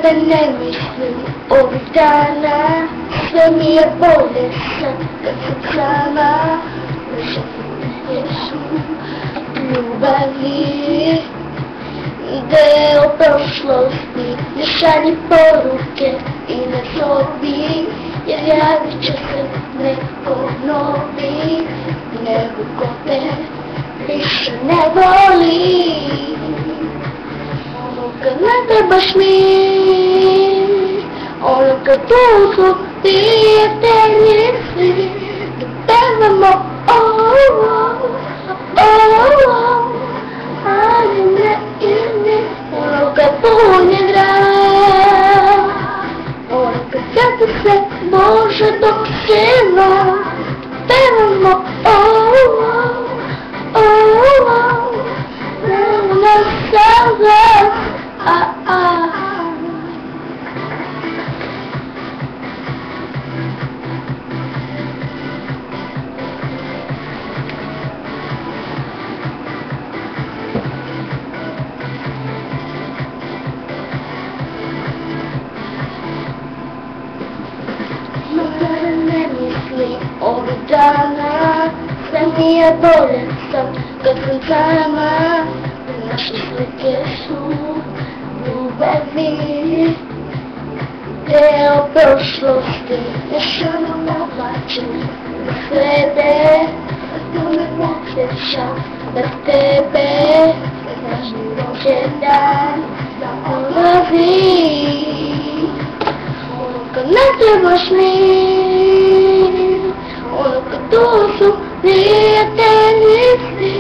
kada ne mislim ovih dana, sve mi je bolje sad kad sam sama. Jesu ljubavi, deo prošlosti, ne šalji poruke i ne zovi, jer javit će se neko novi, nego ko te više ne voli. Ono kad ne trebaš mi, ono kad tu su prijatelji svi, da pevamo ali ne ili ono kad punje grad, ono kad sjeti se Bože dok živimo, pevamo nema sada. Ne mislim ovih dana, sve mi je bolje sad kad sam sama. Naše slike su ljubavi, deo prošlosti, još ono navlačim na sebe, da me podsjećam na tebe, znaš dođe dan da dolazi. Kad ne trebaš mi, ono kad tu su prijatelji svi,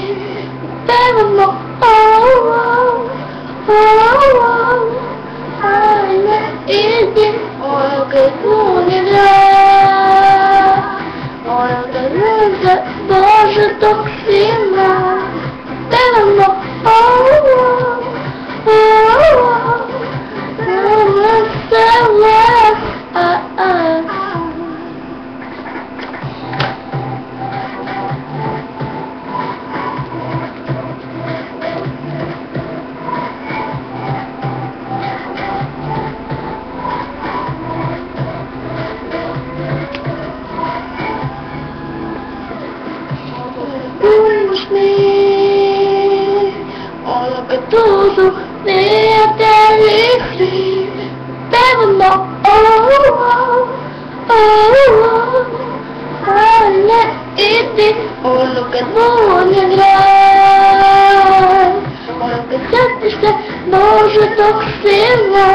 pevamo ali ne idi, ono kad punje grad, ono kad ne za Bože dok svima, pevamo nema sela. Puješ mi, ono kad tu su prijatelji svi, pevamo ali ne idi, ono kad punje grad, ono kad sjetiš se Bože dok svima,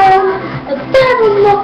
pevamo